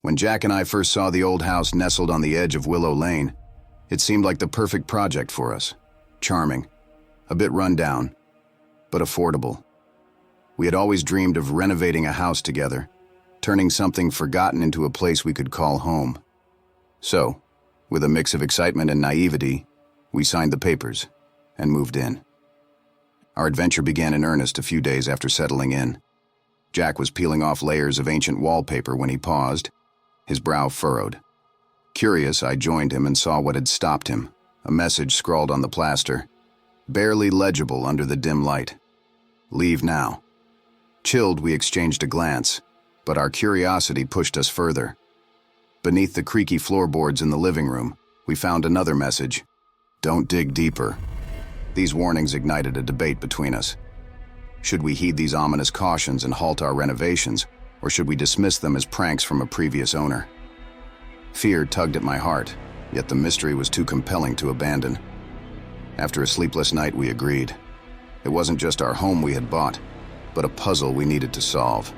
When Jack and I first saw the old house nestled on the edge of Willow Lane, it seemed like the perfect project for us. Charming, a bit run down, but affordable. We had always dreamed of renovating a house together, turning something forgotten into a place we could call home. So, with a mix of excitement and naivety, we signed the papers and moved in. Our adventure began in earnest a few days after settling in. Jack was peeling off layers of ancient wallpaper when he paused, his brow furrowed. Curious, I joined him and saw what had stopped him, a message scrawled on the plaster, barely legible under the dim light. "Leave now." Chilled, we exchanged a glance, but our curiosity pushed us further. Beneath the creaky floorboards in the living room, we found another message: "Don't dig deeper." These warnings ignited a debate between us. Should we heed these ominous cautions and halt our renovations, or should we dismiss them as pranks from a previous owner? Fear tugged at my heart, yet the mystery was too compelling to abandon. After a sleepless night, we agreed. It wasn't just our home we had bought, but a puzzle we needed to solve.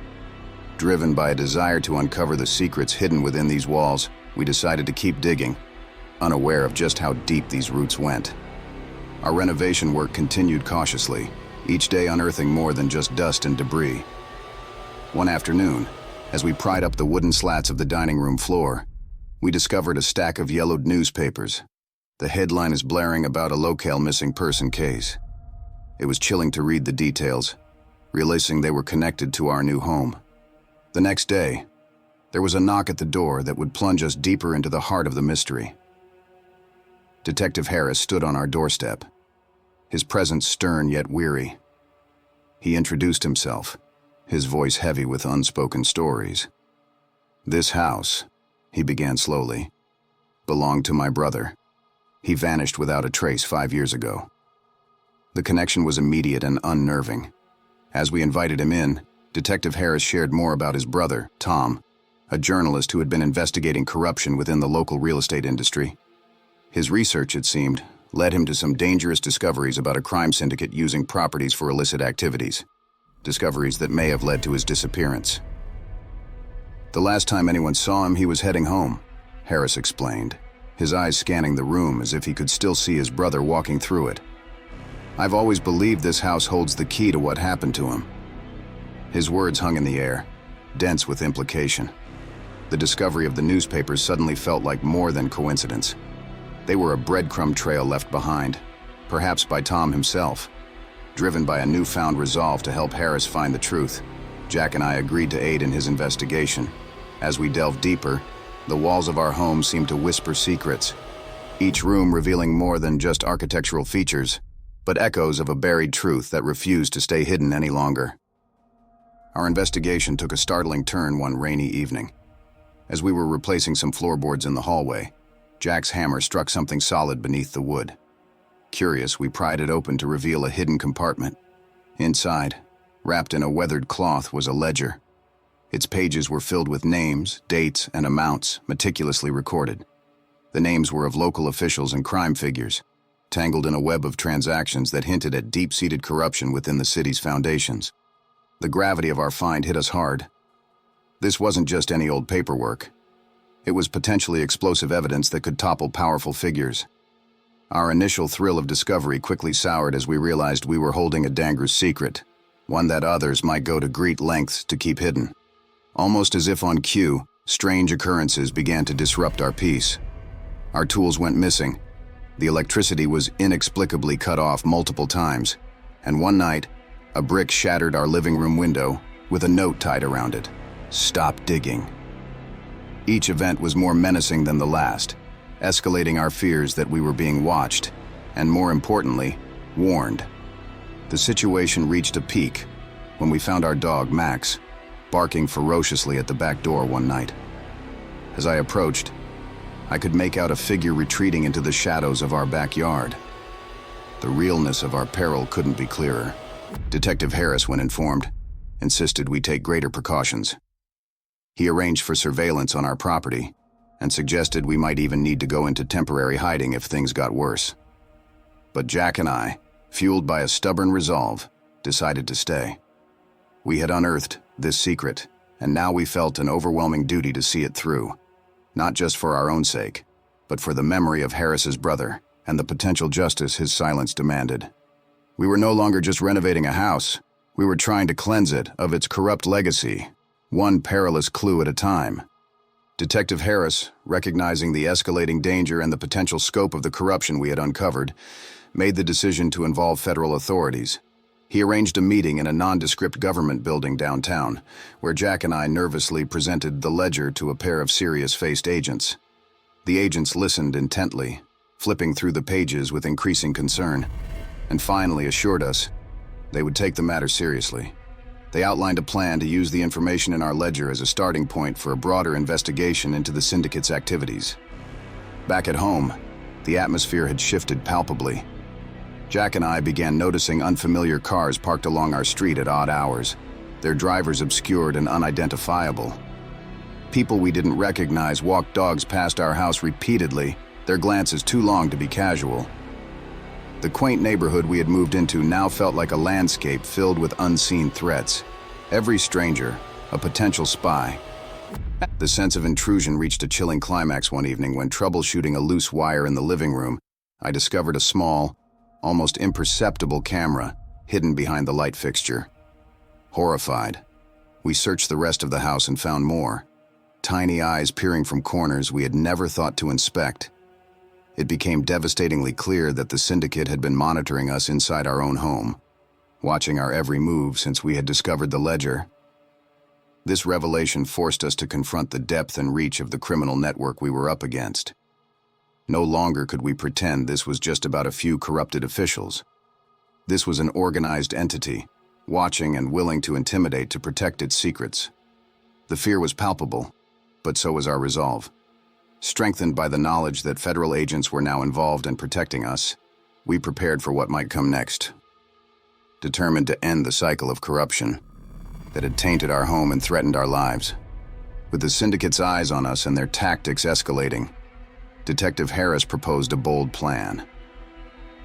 Driven by a desire to uncover the secrets hidden within these walls, we decided to keep digging, unaware of just how deep these roots went. Our renovation work continued cautiously, each day unearthing more than just dust and debris. One afternoon, as we pried up the wooden slats of the dining room floor, we discovered a stack of yellowed newspapers. The headline is blaring about a locale missing person case. It was chilling to read the details, realizing they were connected to our new home. The next day, there was a knock at the door that would plunge us deeper into the heart of the mystery. Detective Harris stood on our doorstep, his presence stern yet weary. He introduced himself, his voice heavy with unspoken stories. "This house," he began slowly, "belonged to my brother. He vanished without a trace 5 years ago." The connection was immediate and unnerving. As we invited him in, Detective Harris shared more about his brother, Tom, a journalist who had been investigating corruption within the local real estate industry. His research, it seemed, led him to some dangerous discoveries about a crime syndicate using properties for illicit activities, discoveries that may have led to his disappearance. "The last time anyone saw him, he was heading home," Harris explained, his eyes scanning the room as if he could still see his brother walking through it. "I've always believed this house holds the key to what happened to him." His words hung in the air, dense with implication. The discovery of the newspapers suddenly felt like more than coincidence. They were a breadcrumb trail left behind, perhaps by Tom himself. Driven by a newfound resolve to help Harris find the truth, Jack and I agreed to aid in his investigation. As we delved deeper, the walls of our home seemed to whisper secrets, each room revealing more than just architectural features, but echoes of a buried truth that refused to stay hidden any longer. Our investigation took a startling turn one rainy evening. As we were replacing some floorboards in the hallway, Jack's hammer struck something solid beneath the wood. Curious, we pried it open to reveal a hidden compartment. Inside, wrapped in a weathered cloth, was a ledger. Its pages were filled with names, dates, and amounts, meticulously recorded. The names were of local officials and crime figures, tangled in a web of transactions that hinted at deep-seated corruption within the city's foundations. The gravity of our find hit us hard. This wasn't just any old paperwork. It was potentially explosive evidence that could topple powerful figures. Our initial thrill of discovery quickly soured as we realized we were holding a dangerous secret, one that others might go to great lengths to keep hidden. Almost as if on cue, strange occurrences began to disrupt our peace. Our tools went missing. The electricity was inexplicably cut off multiple times, and one night, a brick shattered our living room window with a note tied around it: "Stop digging." Each event was more menacing than the last, escalating our fears that we were being watched, and more importantly, warned. The situation reached a peak when we found our dog, Max, barking ferociously at the back door one night. As I approached, I could make out a figure retreating into the shadows of our backyard. The realness of our peril couldn't be clearer. Detective Harris, when informed, insisted we take greater precautions. He arranged for surveillance on our property and suggested we might even need to go into temporary hiding if things got worse. But Jack and I, fueled by a stubborn resolve, decided to stay. We had unearthed this secret, and now we felt an overwhelming duty to see it through, not just for our own sake, but for the memory of Harris's brother and the potential justice his silence demanded. We were no longer just renovating a house, we were trying to cleanse it of its corrupt legacy, one perilous clue at a time. Detective Harris, recognizing the escalating danger and the potential scope of the corruption we had uncovered, made the decision to involve federal authorities. He arranged a meeting in a nondescript government building downtown, where Jack and I nervously presented the ledger to a pair of serious-faced agents. The agents listened intently, flipping through the pages with increasing concern, and finally assured us they would take the matter seriously. They outlined a plan to use the information in our ledger as a starting point for a broader investigation into the syndicate's activities. Back at home, the atmosphere had shifted palpably. Jack and I began noticing unfamiliar cars parked along our street at odd hours, their drivers obscured and unidentifiable. People we didn't recognize walked dogs past our house repeatedly, their glances too long to be casual. The quaint neighborhood we had moved into now felt like a landscape filled with unseen threats. Every stranger, a potential spy. The sense of intrusion reached a chilling climax one evening when, troubleshooting a loose wire in the living room, I discovered a small, almost imperceptible camera hidden behind the light fixture. Horrified, we searched the rest of the house and found more, tiny eyes peering from corners we had never thought to inspect. It became devastatingly clear that the syndicate had been monitoring us inside our own home, watching our every move since we had discovered the ledger. This revelation forced us to confront the depth and reach of the criminal network we were up against. No longer could we pretend this was just about a few corrupted officials. This was an organized entity, watching and willing to intimidate to protect its secrets. The fear was palpable, but so was our resolve. Strengthened by the knowledge that federal agents were now involved in protecting us, we prepared for what might come next. Determined to end the cycle of corruption that had tainted our home and threatened our lives. With the syndicate's eyes on us and their tactics escalating, Detective Harris proposed a bold plan.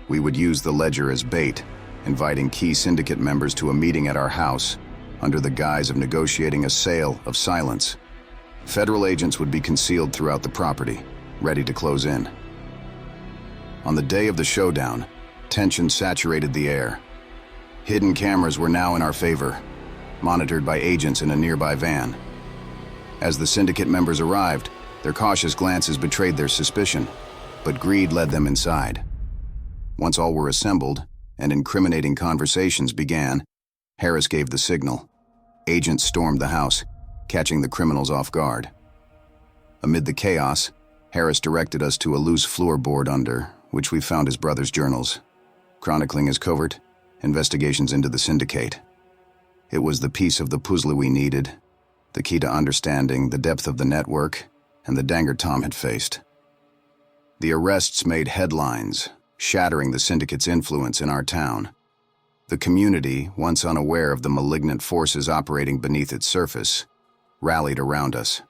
We would use the ledger as bait, inviting key syndicate members to a meeting at our house under the guise of negotiating a sale of silence. Federal agents would be concealed throughout the property, ready to close in. On the day of the showdown, tension saturated the air. Hidden cameras were now in our favor, monitored by agents in a nearby van. As the syndicate members arrived, their cautious glances betrayed their suspicion, but greed led them inside. Once all were assembled and incriminating conversations began, Harris gave the signal. Agents stormed the house, catching the criminals off guard. Amid the chaos, Harris directed us to a loose floorboard under which we found his brother's journals, chronicling his covert investigations into the syndicate. It was the piece of the puzzle we needed, the key to understanding the depth of the network and the danger Tom had faced. The arrests made headlines, shattering the syndicate's influence in our town. The community, once unaware of the malignant forces operating beneath its surface, rallied around us.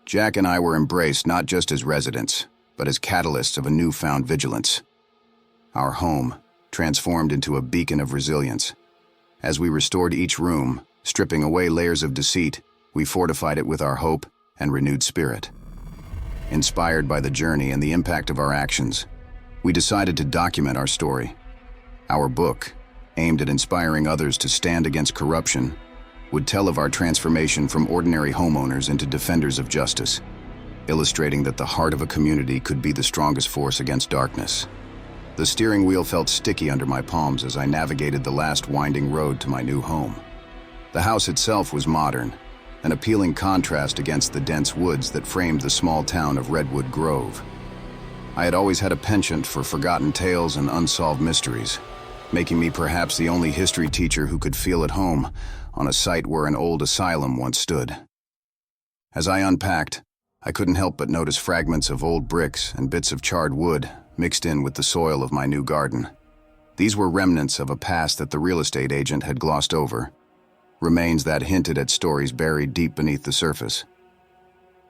Jack and I were embraced not just as residents, but as catalysts of a newfound vigilance. Our home transformed into a beacon of resilience. As we restored each room, stripping away layers of deceit, we fortified it with our hope and renewed spirit. Inspired by the journey and the impact of our actions, we decided to document our story. Our book, aimed at inspiring others to stand against corruption, would tell of our transformation from ordinary homeowners into defenders of justice, illustrating that the heart of a community could be the strongest force against darkness. The steering wheel felt sticky under my palms as I navigated the last winding road to my new home. The house itself was modern, an appealing contrast against the dense woods that framed the small town of Redwood Grove. I had always had a penchant for forgotten tales and unsolved mysteries, making me perhaps the only history teacher who could feel at home on a site where an old asylum once stood. As I unpacked, I couldn't help but notice fragments of old bricks and bits of charred wood mixed in with the soil of my new garden. These were remnants of a past that the real estate agent had glossed over, remains that hinted at stories buried deep beneath the surface.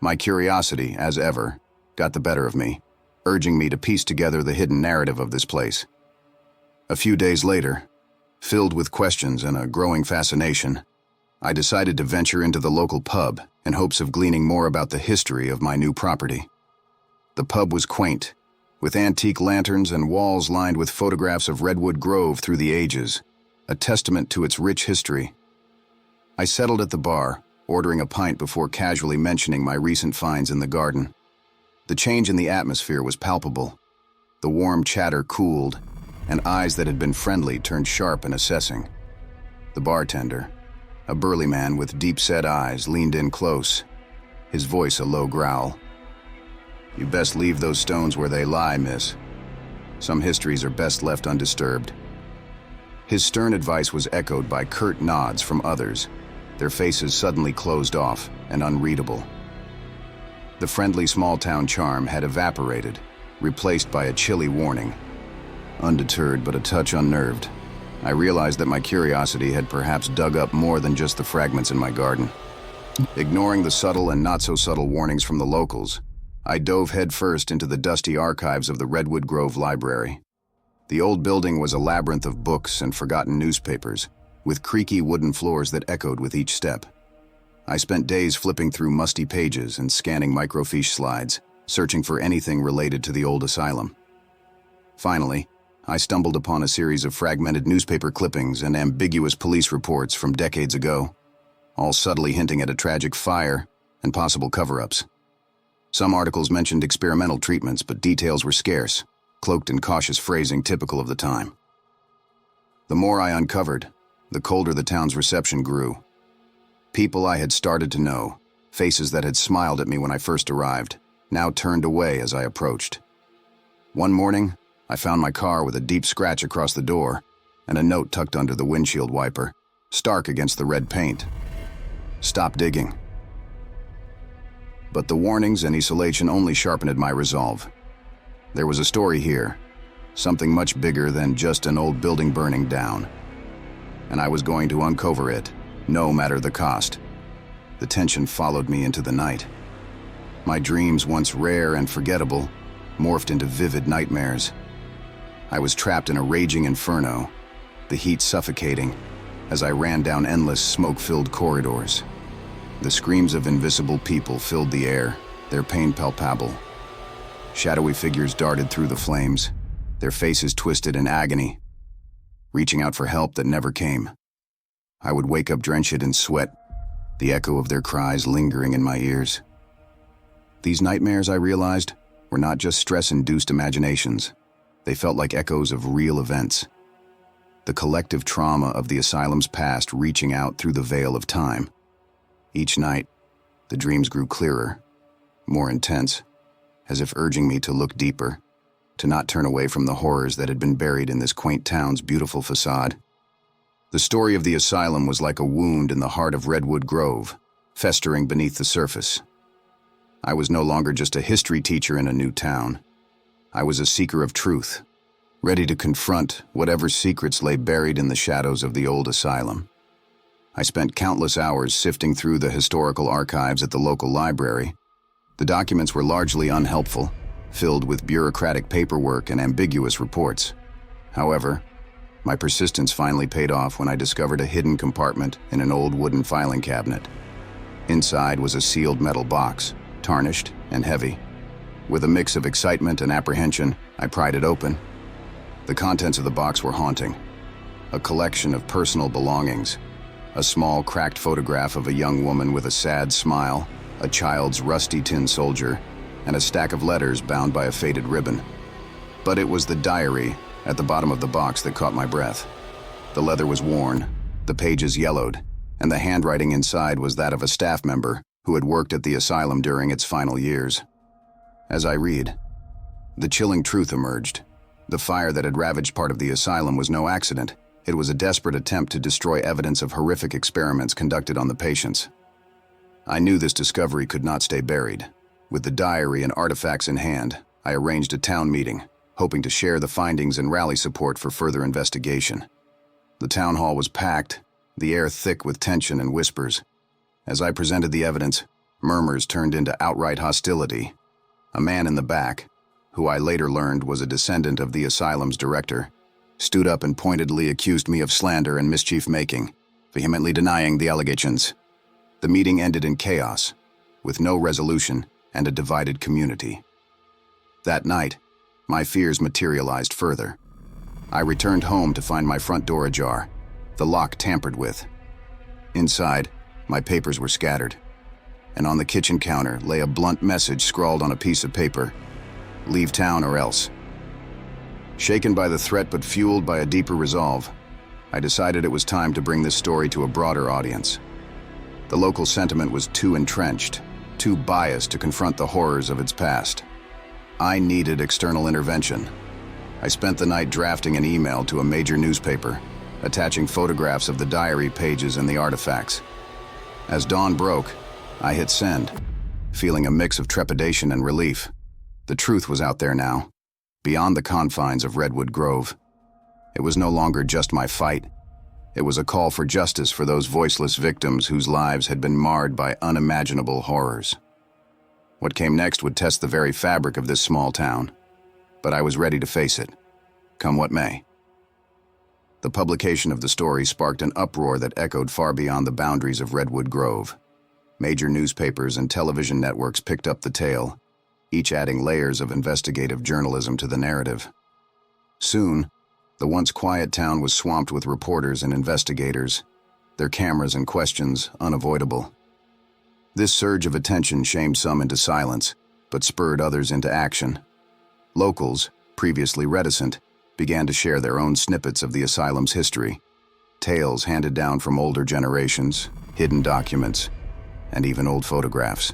My curiosity, as ever, got the better of me, urging me to piece together the hidden narrative of this place. A few days later, filled with questions and a growing fascination, I decided to venture into the local pub in hopes of gleaning more about the history of my new property. The pub was quaint, with antique lanterns and walls lined with photographs of Redwood Grove through the ages, a testament to its rich history. I settled at the bar, ordering a pint before casually mentioning my recent finds in the garden. The change in the atmosphere was palpable. The warm chatter cooled, and eyes that had been friendly turned sharp and assessing. The bartender, a burly man with deep-set eyes, leaned in close, his voice a low growl. "You best leave those stones where they lie, miss. Some histories are best left undisturbed." His stern advice was echoed by curt nods from others, their faces suddenly closed off and unreadable. The friendly small-town charm had evaporated, replaced by a chilly warning. Undeterred but a touch unnerved, I realized that my curiosity had perhaps dug up more than just the fragments in my garden. Ignoring the subtle and not-so-subtle warnings from the locals, I dove headfirst into the dusty archives of the Redwood Grove Library. The old building was a labyrinth of books and forgotten newspapers, with creaky wooden floors that echoed with each step. I spent days flipping through musty pages and scanning microfiche slides, searching for anything related to the old asylum. Finally, I stumbled upon a series of fragmented newspaper clippings and ambiguous police reports from decades ago, all subtly hinting at a tragic fire and possible cover-ups. Some articles mentioned experimental treatments, but details were scarce, cloaked in cautious phrasing typical of the time. The more I uncovered, the colder the town's reception grew. People I had started to know, faces that had smiled at me when I first arrived, now turned away as I approached. One morning, I found my car with a deep scratch across the door and a note tucked under the windshield wiper, stark against the red paint. "Stop digging." But the warnings and isolation only sharpened my resolve. There was a story here, something much bigger than just an old building burning down. And I was going to uncover it, no matter the cost. The tension followed me into the night. My dreams, once rare and forgettable, morphed into vivid nightmares. I was trapped in a raging inferno, the heat suffocating, as I ran down endless smoke-filled corridors. The screams of invisible people filled the air, their pain palpable. Shadowy figures darted through the flames, their faces twisted in agony, reaching out for help that never came. I would wake up drenched in sweat, the echo of their cries lingering in my ears. These nightmares, I realized, were not just stress-induced imaginations. They felt like echoes of real events. The collective trauma of the asylum's past reaching out through the veil of time. Each night, the dreams grew clearer, more intense, as if urging me to look deeper, to not turn away from the horrors that had been buried in this quaint town's beautiful facade. The story of the asylum was like a wound in the heart of Redwood Grove, festering beneath the surface. I was no longer just a history teacher in a new town. I was a seeker of truth, ready to confront whatever secrets lay buried in the shadows of the old asylum. I spent countless hours sifting through the historical archives at the local library. The documents were largely unhelpful, filled with bureaucratic paperwork and ambiguous reports. However, my persistence finally paid off when I discovered a hidden compartment in an old wooden filing cabinet. Inside was a sealed metal box, tarnished and heavy. With a mix of excitement and apprehension, I pried it open. The contents of the box were haunting. A collection of personal belongings, a small cracked photograph of a young woman with a sad smile, a child's rusty tin soldier, and a stack of letters bound by a faded ribbon. But it was the diary at the bottom of the box that caught my breath. The leather was worn, the pages yellowed, and the handwriting inside was that of a staff member who had worked at the asylum during its final years. As I read, the chilling truth emerged. The fire that had ravaged part of the asylum was no accident. It was a desperate attempt to destroy evidence of horrific experiments conducted on the patients. I knew this discovery could not stay buried. With the diary and artifacts in hand, I arranged a town meeting, hoping to share the findings and rally support for further investigation. The town hall was packed, the air thick with tension and whispers. As I presented the evidence, murmurs turned into outright hostility. A man in the back, who I later learned was a descendant of the asylum's director, stood up and pointedly accused me of slander and mischief-making, vehemently denying the allegations. The meeting ended in chaos, with no resolution and a divided community. That night, my fears materialized further. I returned home to find my front door ajar, the lock tampered with. Inside, my papers were scattered, and on the kitchen counter lay a blunt message scrawled on a piece of paper: "Leave town or else." Shaken by the threat but fueled by a deeper resolve, I decided it was time to bring this story to a broader audience. The local sentiment was too entrenched, too biased to confront the horrors of its past. I needed external intervention. I spent the night drafting an email to a major newspaper, attaching photographs of the diary pages and the artifacts. As dawn broke, I hit send, feeling a mix of trepidation and relief. The truth was out there now, beyond the confines of Redwood Grove. It was no longer just my fight. It was a call for justice for those voiceless victims whose lives had been marred by unimaginable horrors. What came next would test the very fabric of this small town, but I was ready to face it, come what may. The publication of the story sparked an uproar that echoed far beyond the boundaries of Redwood Grove. Major newspapers and television networks picked up the tale, each adding layers of investigative journalism to the narrative. Soon, the once quiet town was swamped with reporters and investigators, their cameras and questions unavoidable. This surge of attention shamed some into silence, but spurred others into action. Locals, previously reticent, began to share their own snippets of the asylum's history, tales handed down from older generations, hidden documents, and even old photographs.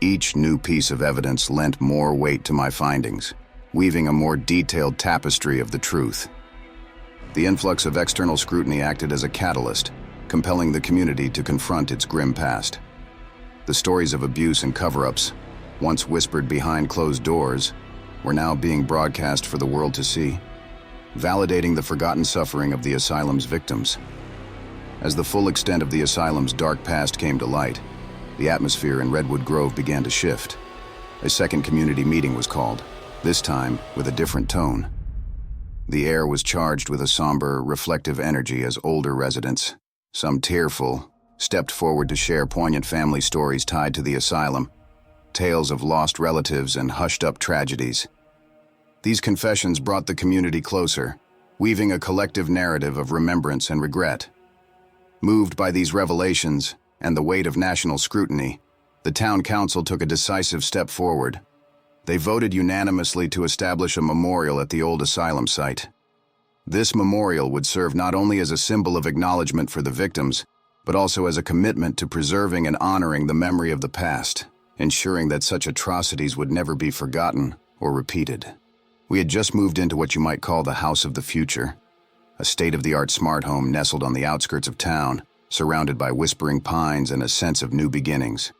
Each new piece of evidence lent more weight to my findings, weaving a more detailed tapestry of the truth. The influx of external scrutiny acted as a catalyst, compelling the community to confront its grim past. The stories of abuse and cover-ups, once whispered behind closed doors, were now being broadcast for the world to see, validating the forgotten suffering of the asylum's victims. As the full extent of the asylum's dark past came to light, the atmosphere in Redwood Grove began to shift. A second community meeting was called, this time with a different tone. The air was charged with a somber, reflective energy as older residents, some tearful, stepped forward to share poignant family stories tied to the asylum, tales of lost relatives and hushed-up tragedies. These confessions brought the community closer, weaving a collective narrative of remembrance and regret. Moved by these revelations and the weight of national scrutiny, the town council took a decisive step forward. They voted unanimously to establish a memorial at the old asylum site. This memorial would serve not only as a symbol of acknowledgement for the victims, but also as a commitment to preserving and honoring the memory of the past, ensuring that such atrocities would never be forgotten or repeated. We had just moved into what you might call the house of the future, a state-of-the-art smart home nestled on the outskirts of town, surrounded by whispering pines and a sense of new beginnings.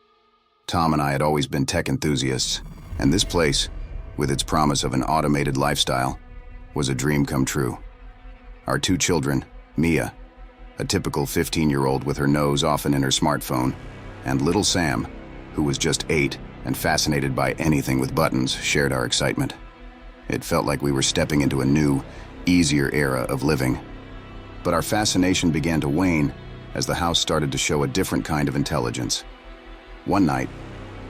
Tom and I had always been tech enthusiasts, and this place, with its promise of an automated lifestyle, was a dream come true. Our two children, Mia, a typical 15-year-old with her nose often in her smartphone, and little Sam, who was just 8 and fascinated by anything with buttons, shared our excitement. It felt like we were stepping into a new, easier era of living. But our fascination began to wane as the house started to show a different kind of intelligence. One night,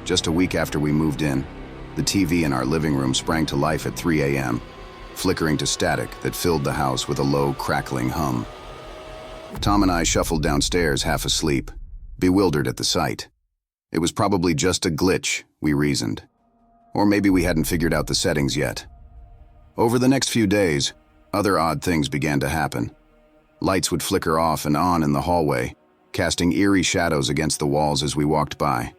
just a week after we moved in, the TV in our living room sprang to life at 3 a.m., flickering to static that filled the house with a low, crackling hum. Tom and I shuffled downstairs half asleep, bewildered at the sight. It was probably just a glitch, we reasoned. Or maybe we hadn't figured out the settings yet. Over the next few days, other odd things began to happen. Lights would flicker off and on in the hallway, casting eerie shadows against the walls as we walked by.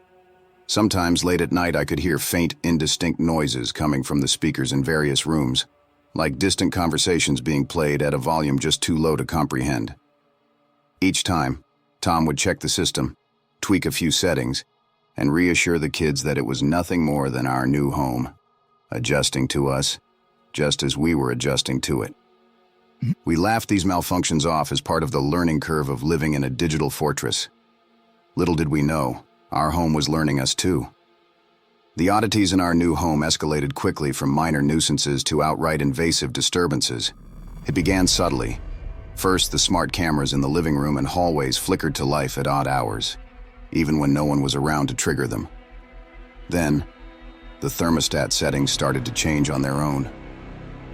Sometimes late at night I could hear faint, indistinct noises coming from the speakers in various rooms, like distant conversations being played at a volume just too low to comprehend. Each time, Tom would check the system, tweak a few settings, and reassure the kids that it was nothing more than our new home, adjusting to us, just as we were adjusting to it. We laughed these malfunctions off as part of the learning curve of living in a digital fortress. Little did we know, our home was learning us too. The oddities in our new home escalated quickly from minor nuisances to outright invasive disturbances. It began subtly, First, the smart cameras in the living room and hallways flickered to life at odd hours, even when no one was around to trigger them. Then, the thermostat settings started to change on their own.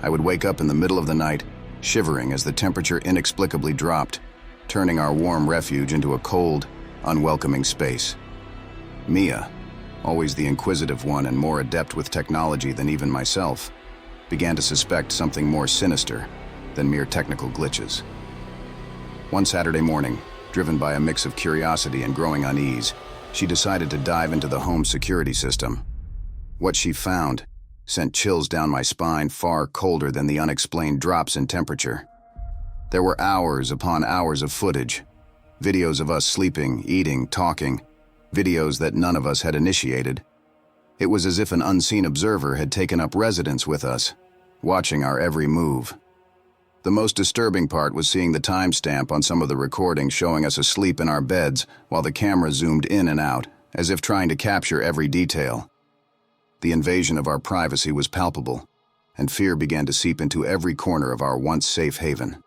I would wake up in the middle of the night, shivering as the temperature inexplicably dropped, turning our warm refuge into a cold, unwelcoming space. Mia, always the inquisitive one and more adept with technology than even myself, began to suspect something more sinister than mere technical glitches. One Saturday morning, driven by a mix of curiosity and growing unease, she decided to dive into the home security system. What she found sent chills down my spine, far colder than the unexplained drops in temperature. There were hours upon hours of footage, videos of us sleeping, eating, talking, videos that none of us had initiated. It was as if an unseen observer had taken up residence with us, watching our every move. The most disturbing part was seeing the timestamp on some of the recordings showing us asleep in our beds while the camera zoomed in and out, as if trying to capture every detail. The invasion of our privacy was palpable, and fear began to seep into every corner of our once safe haven.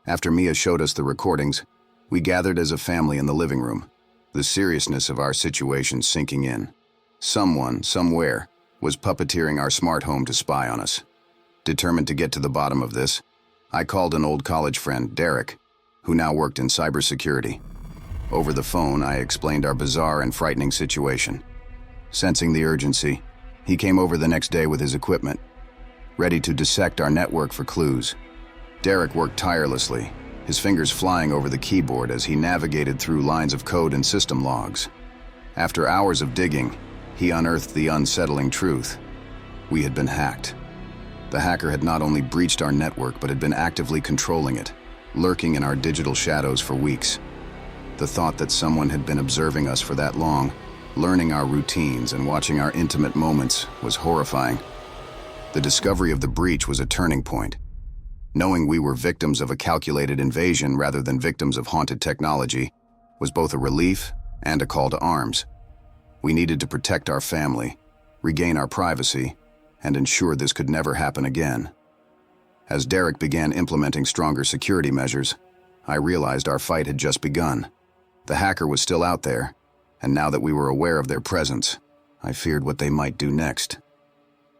After Mia showed us the recordings, we gathered as a family in the living room, the seriousness of our situation sinking in. Someone, somewhere, was puppeteering our smart home to spy on us. Determined to get to the bottom of this, I called an old college friend, Derek, who now worked in cybersecurity. Over the phone, I explained our bizarre and frightening situation. Sensing the urgency, he came over the next day with his equipment, ready to dissect our network for clues. Derek worked tirelessly, his fingers flying over the keyboard as he navigated through lines of code and system logs. After hours of digging, he unearthed the unsettling truth. We had been hacked. The hacker had not only breached our network, but had been actively controlling it, lurking in our digital shadows for weeks. The thought that someone had been observing us for that long, learning our routines and watching our intimate moments, was horrifying. The discovery of the breach was a turning point. Knowing we were victims of a calculated invasion rather than victims of haunted technology was both a relief and a call to arms. We needed to protect our family, regain our privacy, and ensure this could never happen again. As Derek began implementing stronger security measures, I realized our fight had just begun. The hacker was still out there, and now that we were aware of their presence, I feared what they might do next.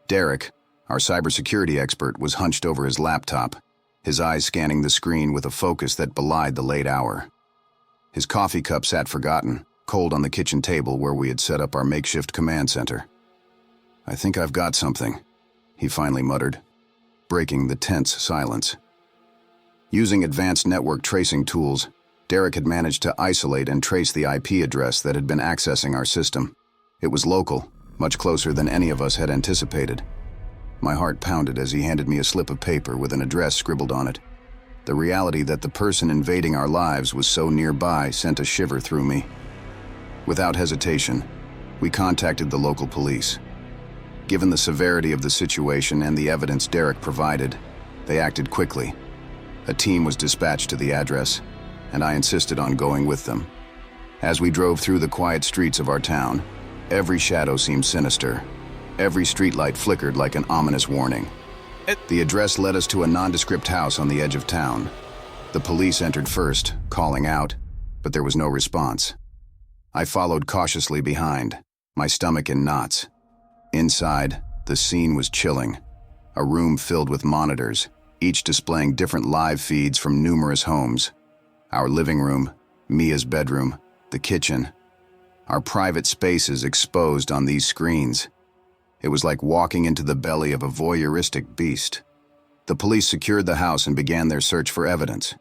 Derek, our cybersecurity expert, was hunched over his laptop, his eyes scanning the screen with a focus that belied the late hour. His coffee cup sat forgotten, cold on the kitchen table where we had set up our makeshift command center. "I think I've got something," he finally muttered, breaking the tense silence. Using advanced network tracing tools, Derek had managed to isolate and trace the IP address that had been accessing our system. It was local, much closer than any of us had anticipated. My heart pounded as he handed me a slip of paper with an address scribbled on it. The reality that the person invading our lives was so nearby sent a shiver through me. Without hesitation, we contacted the local police. Given the severity of the situation and the evidence Derek provided, they acted quickly. A team was dispatched to the address, and I insisted on going with them. As we drove through the quiet streets of our town, every shadow seemed sinister. Every streetlight flickered like an ominous warning. The address led us to a nondescript house on the edge of town. The police entered first, calling out, but there was no response. I followed cautiously behind, my stomach in knots. Inside, the scene was chilling. A room filled with monitors, each displaying different live feeds from numerous homes. Our living room, Mia's bedroom, the kitchen. Our private spaces exposed on these screens. It was like walking into the belly of a voyeuristic beast. The police secured the house and began their search for evidence.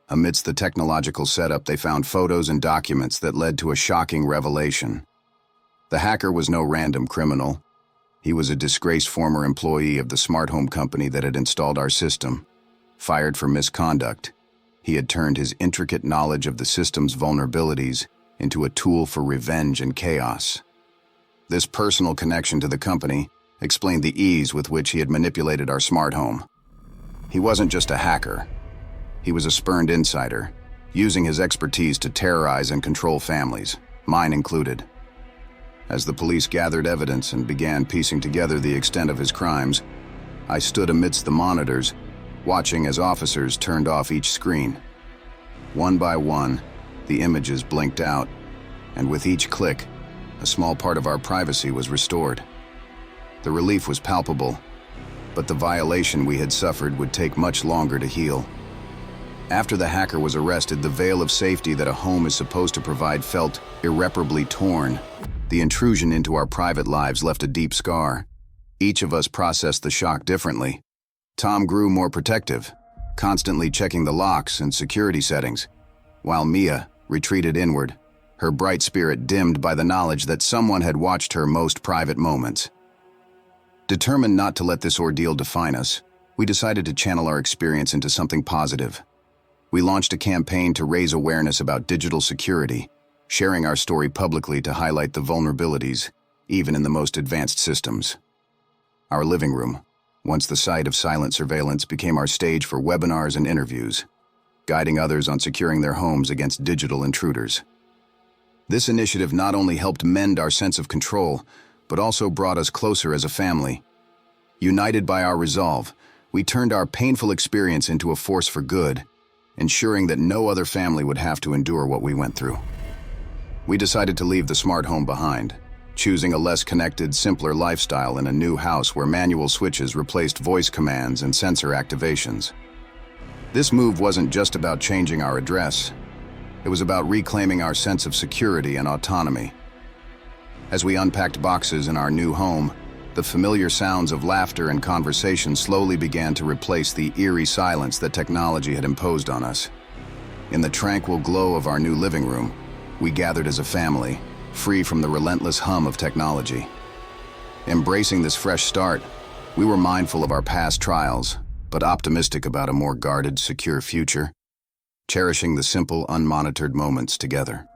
Amidst the technological setup, they found photos and documents that led to a shocking revelation. The hacker was no random criminal. He was a disgraced former employee of the smart home company that had installed our system. Fired for misconduct, he had turned his intricate knowledge of the system's vulnerabilities into a tool for revenge and chaos. This personal connection to the company explained the ease with which he had manipulated our smart home. He wasn't just a hacker. He was a spurned insider, using his expertise to terrorize and control families, mine included. As the police gathered evidence and began piecing together the extent of his crimes, I stood amidst the monitors, watching as officers turned off each screen. One by one, the images blinked out, and with each click, a small part of our privacy was restored. The relief was palpable, but the violation we had suffered would take much longer to heal. After the hacker was arrested, the veil of safety that a home is supposed to provide felt irreparably torn. The intrusion into our private lives left a deep scar. Each of us processed the shock differently. Tom grew more protective, constantly checking the locks and security settings, while Mia retreated inward, her bright spirit dimmed by the knowledge that someone had watched her most private moments. Determined not to let this ordeal define us, we decided to channel our experience into something positive. We launched a campaign to raise awareness about digital security, sharing our story publicly to highlight the vulnerabilities, even in the most advanced systems. Our living room, once the site of silent surveillance, became our stage for webinars and interviews, guiding others on securing their homes against digital intruders. This initiative not only helped mend our sense of control, but also brought us closer as a family. United by our resolve, we turned our painful experience into a force for good, ensuring that no other family would have to endure what we went through. We decided to leave the smart home behind, choosing a less connected, simpler lifestyle in a new house where manual switches replaced voice commands and sensor activations. This move wasn't just about changing our address. It was about reclaiming our sense of security and autonomy. As we unpacked boxes in our new home, the familiar sounds of laughter and conversation slowly began to replace the eerie silence that technology had imposed on us. In the tranquil glow of our new living room, we gathered as a family, free from the relentless hum of technology. Embracing this fresh start, we were mindful of our past trials, but optimistic about a more guarded, secure future, cherishing the simple, unmonitored moments together.